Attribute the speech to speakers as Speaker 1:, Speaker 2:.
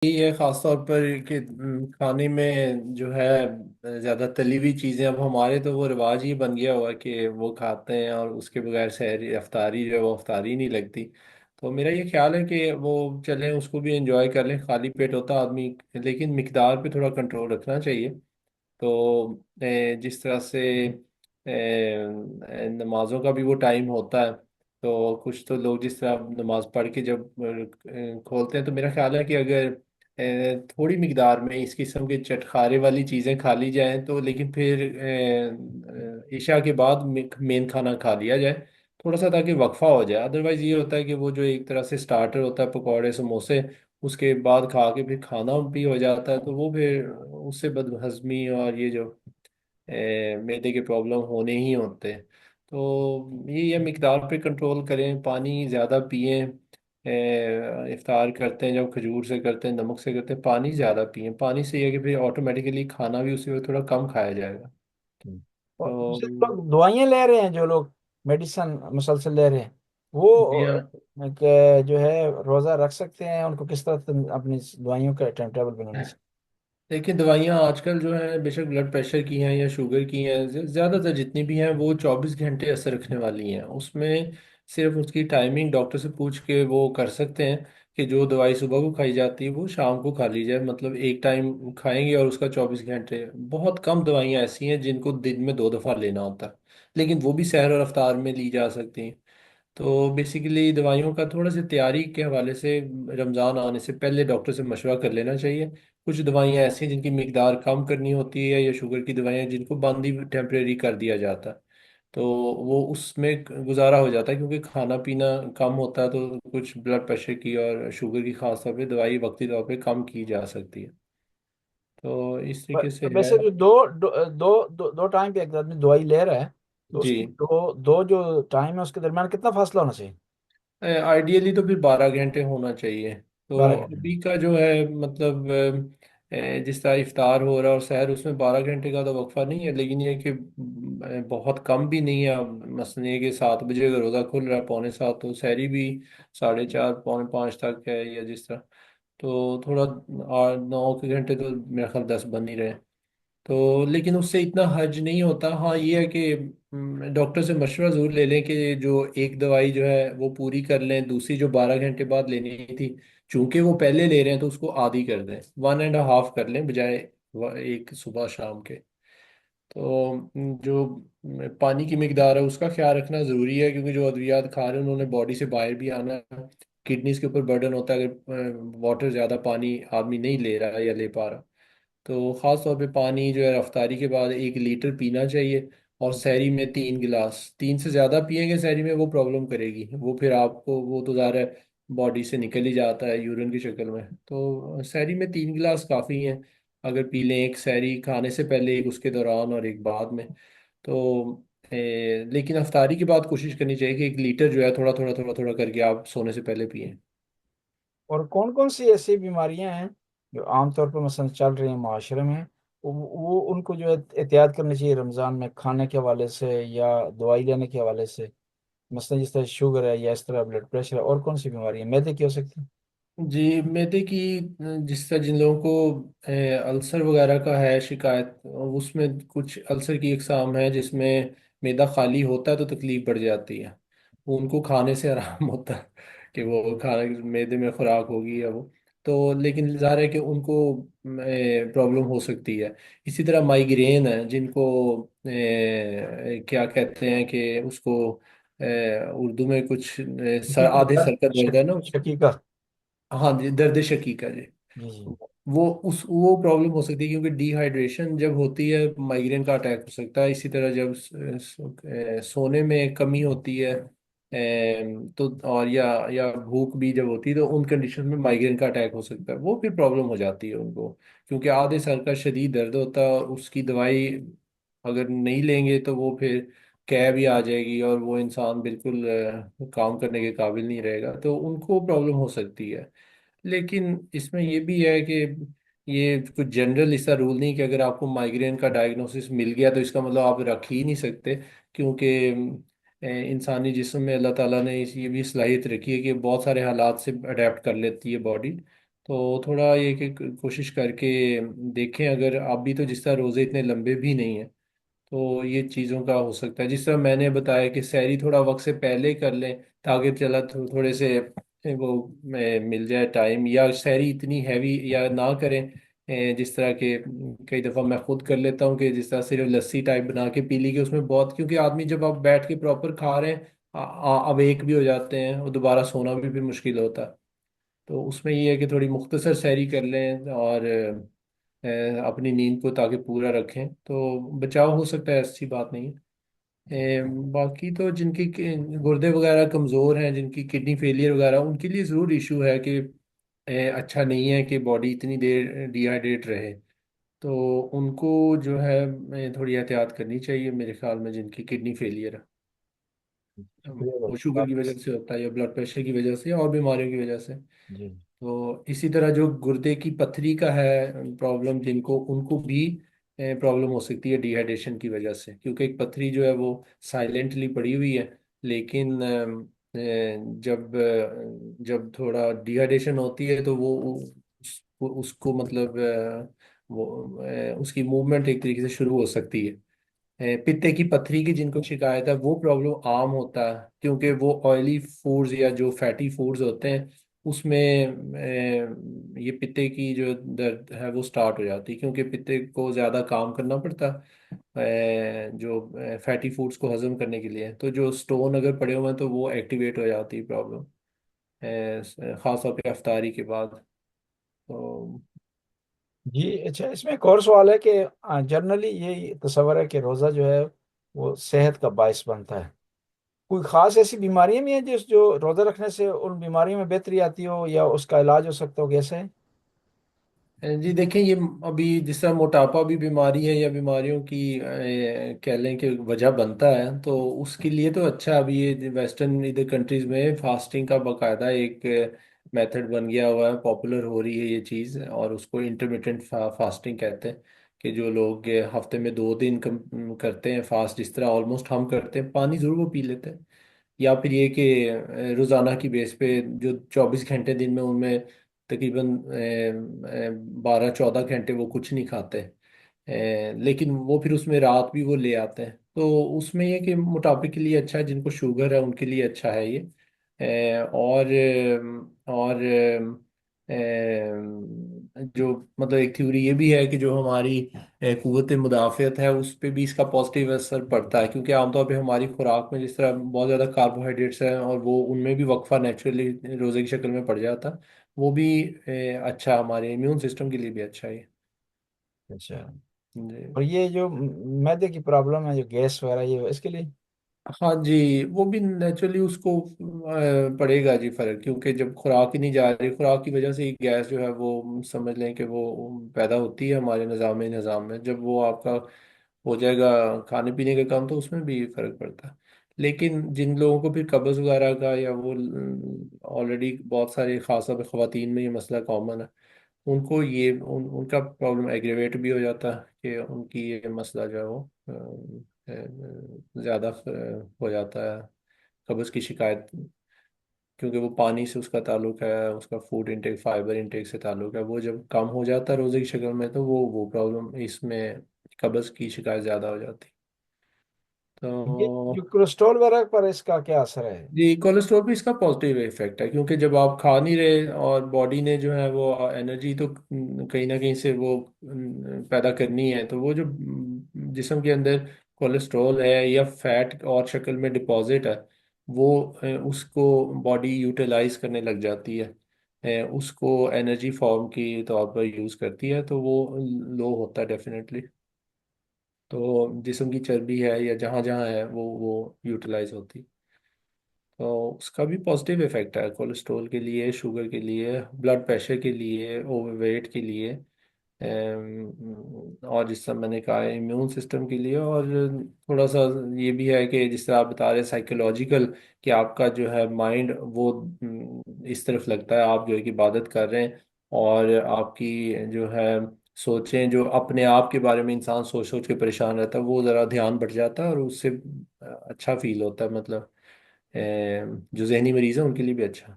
Speaker 1: यही है ख़ास तौर पर कि खाने में जो है ज़्यादा तली हुई चीज़ें। अब हमारे तो वो रिवाज ही बन गया हुआ है कि वो खाते हैं और उसके बगैर सहरी अफ्तारी जो है वो अफ्तारी नहीं लगती। तो मेरा ये ख्याल है कि वो चलें, उसको भी एंजॉय कर लें, खाली पेट होता है आदमी, लेकिन मिकदार पे थोड़ा कंट्रोल रखना चाहिए। तो जिस तरह से नमाजों का भी वो टाइम होता है, तो कुछ तो लोग जिस तरह नमाज पढ़ के जब खोलते हैं, तो मेरा ख्याल है कि अगर थोड़ी मिकदार में इस किस्म के चटखारे वाली चीज़ें खा ली जाएं तो, लेकिन फिर इशा के बाद मेन खाना खा लिया जाए थोड़ा सा, ताकि वक्फा हो जाए। अदरवाइज ये होता है कि वो जो एक तरह से स्टार्टर होता है पकौड़े समोसे, उसके बाद खा के फिर खाना भी हो जाता है, तो वो फिर उससे बदहजमी और ये जो मैदे के प्रॉब्लम होने ही होते हैं। तो ये मिकदार पे कंट्रोल करें, पानी ज़्यादा पिएं। इफ्तार करते हैं जब खजूर से करते हैं, नमक से करते हैं, पानी ज़्यादा पिएं। पानी से ये है कि फिर ऑटोमेटिकली खाना भी उसी वक्त थोड़ा कम खाया जाएगा।
Speaker 2: और
Speaker 1: तो
Speaker 2: दूसरे लोग दवाइयाँ ले रहे हैं, जो लोग मेडिसन मुसलसल ले रहे हैं,
Speaker 1: जी
Speaker 2: वो
Speaker 1: हाँ।
Speaker 2: जो है रोजा रख सकते हैं? उनको किस तरह से अपनी दवाइयों का टाइम टेबल बनाना चाहिए?
Speaker 1: देखिए, दवाइयाँ आजकल जो है बेशक ब्लड प्रेशर की हैं या शुगर की हैं, ज़्यादातर जितनी भी हैं वो 24 घंटे असर रखने वाली हैं। उसमें सिर्फ उसकी टाइमिंग डॉक्टर से पूछ के वो कर सकते हैं कि जो दवाई सुबह को खाई जाती है वो शाम को खा ली जाए, मतलब एक टाइम खाएंगे और उसका 24 घंटे। बहुत कम दवाइयाँ ऐसी हैं जिनको दिन में 2 दफ़ा लेना होता है, लेकिन वो भी सहर और अफ्तार में ली जा सकती हैं। तो बेसिकली दवाइयों का थोड़ा सी तैयारी के हवाले से रमज़ान आने से पहले डॉक्टर से मशवरा कर लेना चाहिए। कुछ दवाइयाँ ऐसी हैं जिनकी मिकदार कम करनी होती है, या शुगर की दवाइयाँ जिनको बंद ही टेम्परेरी कर दिया जाता है, तो वो उसमें गुजारा हो जाता है, क्योंकि खाना पीना कम होता है, तो कुछ ब्लड प्रेशर की और शुगर की खास तौर पे दवाई वक्ती तौर पे कम की जा सकती है। तो इस तरीके से है।
Speaker 2: वैसे जो दो टाइम पे एक आदमी दवाई ले रहा है, तो
Speaker 1: जी।
Speaker 2: उसकी दो दो जो टाइम है उसके दरमियान कितना फासला होना चाहिए?
Speaker 1: आइडियली तो फिर 12 घंटे होना चाहिए। तो
Speaker 2: 12 घंटे।
Speaker 1: अभी का जो है मतलब जिस तरह इफ्तार हो रहा है और सहर, उसमें 12 घंटे का तो वक्फा नहीं है, लेकिन ये कि बहुत कम भी नहीं है। अब मसलन ये कि 7 बजे अगर रोज़ा खुल रहा है, पौने 7, तो सहरी भी 4:30 पौने 5 तक है, या जिस तरह। तो थोड़ा 8 9 के घंटे तो मेरा ख्याल 10 बन ही रहे। तो लेकिन उससे इतना हर्ज नहीं होता। हाँ ये है कि डॉक्टर से मशवरा ज़रूर ले लें कि जो एक दवाई जो है वो पूरी कर लें, दूसरी जो 12 घंटे बाद लेनी थी, चूंकि वो पहले ले रहे हैं तो उसको आधी कर दें, 1.5 कर लें बजाय एक सुबह शाम के। तो जो पानी की मिकदार है उसका ख्याल रखना ज़रूरी है, क्योंकि जो अद्वियात खा रहे हैं उन्होंने बॉडी से बाहर भी आना है। किडनीज के ऊपर बर्डन होता है अगर वाटर ज़्यादा पानी आदमी नहीं ले रहा है या ले पा रहा। तो ख़ास तौर पे पानी जो है रफ्तारी के बाद 1 लीटर पीना चाहिए। और सहरी में 3 गिलास, 3 से ज़्यादा पिएंगे सहरी में वो प्रॉब्लम करेगी, वो फिर आपको वो तो ज़ाहिर है बॉडी से निकल ही जाता है यूरिन की शक्ल में। तो सहरी में 3 गिलास काफ़ी हैं, अगर पी लें, एक सहरी खाने से पहले, एक उसके दौरान और एक बाद में। तो लेकिन अफ्तारी के बाद कोशिश करनी चाहिए कि 1 लीटर जो है थोड़ा थोड़ा थोड़ा थोड़ा करके आप सोने से पहले पिएं।
Speaker 2: और कौन कौन सी ऐसी बीमारियां हैं जो आमतौर पर मसलन चल रही हैं माशरे में, वो उनको जो है एहतियात करनी चाहिए रमज़ान में, खाने के हवाले से या दवाई लेने के हवाले से? मसलन जिस तरह शुगर है या इस तरह ब्लड प्रेशर है, और कौन सी बीमारी है मैदे की हो सकती है?
Speaker 1: जी, मैदे की जिस तरह जिन लोगों को अल्सर वगैरह का है शिकायत, उसमें कुछ अल्सर की इकसाम है जिसमें मैदा खाली होता है तो तकलीफ बढ़ जाती है। उनको खाने से आराम होता है कि वो खाने मैदे में खुराक होगी या वो। तो लेकिन ज़ाहिर है कि उनको प्रॉब्लम हो सकती है। इसी तरह माइग्रेन है जिनको क्या कहते हैं कि उसको उर्दू में कुछ आधे सर का दर्द है ना।
Speaker 2: शकीका।
Speaker 1: हाँ जी, दर्द शकीका जी।
Speaker 2: जी जी।
Speaker 1: वो प्रॉब्लम हो सकती है, क्योंकि डिहाइड्रेशन जब होती है माइग्रेन का अटैक हो सकता है। इसी तरह जब सोने में कमी होती है, तो और या भूख भी जब होती है, तो उन कंडीशन में माइग्रेन का अटैक हो सकता है, वो फिर प्रॉब्लम हो जाती है उनको। क्योंकि आधे सर का शदीद दर्द होता है और उसकी दवाई अगर नहीं लेंगे तो वो फिर कैब ही आ जाएगी और वो इंसान बिल्कुल काम करने के काबिल नहीं रहेगा, तो उनको प्रॉब्लम हो सकती है। लेकिन इसमें ये भी है कि ये कुछ जनरल इसका रूल नहीं कि अगर आपको माइग्रेन का डायग्नोसिस मिल गया तो इसका मतलब आप रख ही नहीं सकते। क्योंकि इंसानी जिस्म में अल्लाह ताला ने ये भी सलाहियत रखी है कि बहुत सारे हालात से अडेप्ट कर लेती है बॉडी। तो थोड़ा ये कि कोशिश करके देखें, अगर आप भी तो जिस तरह रोज़े इतने लंबे भी नहीं हैं, तो ये चीज़ों का हो सकता है जिस तरह मैंने बताया कि सहरी थोड़ा वक्त से पहले ही कर लें, ताकि चला थोड़े से वो मिल जाए टाइम, या सहरी इतनी हैवी या ना करें। जिस तरह के कई दफ़ा मैं खुद कर लेता हूँ कि जिस तरह सिर्फ लस्सी टाइप बना के पी ली, कि उसमें बहुत, क्योंकि आदमी जब आप बैठ के प्रॉपर खा रहे हैं अब एक भी हो जाते हैं और दोबारा सोना भी फिर मुश्किल होता है। तो उसमें ये है कि थोड़ी मुख्तसर सहरी कर लें, और अपनी नींद को ताकि पूरा रखें तो बचाव हो सकता है, ऐसी बात नहीं है। बाकी तो जिनकी गुर्दे वगैरह कमज़ोर हैं, जिनकी किडनी फेलियर वगैरह, उनके लिए ज़रूर इशू है कि अच्छा नहीं है कि बॉडी इतनी देर डिहाइड्रेट रहे। तो उनको जो है थोड़ी एहतियात करनी चाहिए मेरे ख्याल में, जिनकी किडनी फेलियर है।
Speaker 2: शुक्रिया
Speaker 1: वो
Speaker 2: भाई
Speaker 1: शुगर की
Speaker 2: काफी।
Speaker 1: वजह से होता है या ब्लड प्रेशर की वजह से या और बीमारियों की वजह से।
Speaker 2: जी।
Speaker 1: तो इसी तरह जो गुर्दे की पथरी का है प्रॉब्लम, जिनको, उनको भी प्रॉब्लम हो सकती है डिहाइड्रेशन की वजह से, क्योंकि एक पथरी जो है वो साइलेंटली पड़ी हुई है, लेकिन जब थोड़ा डिहाइड्रेशन होती है तो वो उसको मतलब उसकी मूवमेंट एक तरीके से शुरू हो सकती है। पित्ते की पथरी की जिनको शिकायत है, वो प्रॉब्लम आम होता है, क्योंकि वो ऑयली फूड्स या जो फैटी फूड्स होते हैं उसमें ये पित्ते की जो दर्द है वो स्टार्ट हो जाती है, क्योंकि पित्ते को ज़्यादा काम करना पड़ता है जो फैटी फूड्स को हजम करने के लिए। तो जो स्टोन अगर पड़े हुए हैं तो वो एक्टिवेट हो जाती है प्रॉब्लम, ख़ास तौर पे अफ्तारी के बाद। तो
Speaker 2: जी अच्छा, इसमें एक और सवाल है कि जनरली ये तस्वर है कि रोज़ा जो है वो सेहत का बायस बनता है। कोई खास ऐसी बीमारियां भी हैं जिस जो रोज़ा रखने से उन बीमारियों में बेहतरी आती हो या उसका इलाज हो सकता हो, कैसे है?
Speaker 1: जी देखें, ये अभी जिस तरह मोटापा भी बीमारी है या बीमारियों की कह लें कि वजह बनता है, तो उसके लिए तो अच्छा, अभी ये वेस्टर्न इधर कंट्रीज में फास्टिंग का बाकायदा एक मेथड बन गया हुआ है, पॉपुलर हो रही है ये चीज़, और उसको इंटरमिटेंट फास्टिंग कहते हैं। कि जो लोग हफ्ते में 2 दिन कम करते हैं फास्ट, जिस तरह ऑलमोस्ट हम करते हैं, पानी ज़रूर वो पी लेते हैं, या फिर ये कि रोज़ाना की बेस पे जो 24 घंटे दिन में, उनमें तकरीबन 12-14 घंटे वो कुछ नहीं खाते। लेकिन वो फिर उसमें रात भी वो ले आते हैं, तो उसमें ये कि मोटापे के लिए अच्छा है, जिनको शुगर है उनके लिए अच्छा है ये। और जो मतलब एक थ्योरी ये भी है कि जो हमारी कुव्वत मुदाफ़ियत है उस पर भी इसका पॉजिटिव असर पड़ता है, क्योंकि आमतौर पे हमारी खुराक में जिस तरह बहुत ज़्यादा कार्बोहाइड्रेट्स हैं और वो उनमें भी वक्फा नेचुरली रोज़े की शक्ल में पड़ जाता है, वो भी अच्छा, हमारे इम्यून सिस्टम के लिए भी अच्छा है ये।
Speaker 2: अच्छा।
Speaker 1: जी।
Speaker 2: और ये जो मैदे की प्रॉब्लम है, जो गैस वगैरह, ये इसके लिए?
Speaker 1: हाँ जी, वो भी नेचुरली उसको पड़ेगा जी फर्क, क्योंकि जब खुराक ही नहीं जा रही, खुराक की वजह से ही गैस जो है वो समझ लें कि वो पैदा होती है हमारे निज़ाम में। जब वो आपका हो जाएगा खाने पीने का काम, तो उसमें भी फर्क पड़ता है। लेकिन जिन लोगों को फिर कब्ज़ वगैरह का, या वो ऑलरेडी बहुत सारे खासतौर पर ख़वातीन में ये मसला कॉमन है, उनको ये उनका प्रॉब्लम एग्रेवेट भी हो जाता है, कि उनकी ये मसला जो है वो ज़्यादा हो जाता है, कब्ज़ की शिकायत, क्योंकि वो पानी से उसका ताल्लुक है, उसका फूड इंटेक, फाइबर इंटेक से ताल्लुक है, वो जब कम हो जाता है रोज़े की शक्ल में, तो वो प्रॉब्लम इसमें कब्ज़ की शिकायत ज़्यादा हो जाती।
Speaker 2: ये
Speaker 1: तो
Speaker 2: जो कोलेस्ट्रॉल वगैरह पर इसका क्या असर है?
Speaker 1: जी, कोलेस्ट्रॉल भी इसका पॉजिटिव इफेक्ट है, क्योंकि जब आप खा नहीं रहे और बॉडी ने जो है वो एनर्जी तो कहीं ना कहीं से वो पैदा करनी है, तो वो जो जिस्म के अंदर कोलेस्ट्रॉल है या फैट और शक्ल में डिपॉजिट है, वो उसको बॉडी यूटिलाइज करने लग जाती है, उसको एनर्जी फॉर्म की तौर पर यूज़ करती है, तो वो लो होता है डेफिनेटली। तो जिस्म की चर्बी है या जहाँ जहाँ है वो यूटिलाइज होती है। तो उसका भी पॉजिटिव इफेक्ट है कोलेस्ट्रॉल के लिए, शुगर के लिए, ब्लड प्रेशर के लिए, ओवरवेट के लिए, और जिस तरह मैंने कहा इम्यून सिस्टम के लिए। और थोड़ा सा ये भी है कि जिस तरह आप बता रहे साइकोलॉजिकल, कि आपका जो है माइंड वो इस तरफ लगता है, आप जो है कि इबादत कर रहे हैं, और आपकी जो है सोचें, जो अपने आप के बारे में इंसान सोच सोच के परेशान रहता है, वो ज़रा ध्यान बढ़ जाता है, और उससे अच्छा फील होता है, मतलब जो जहनी मरीज है उनके लिए भी अच्छा।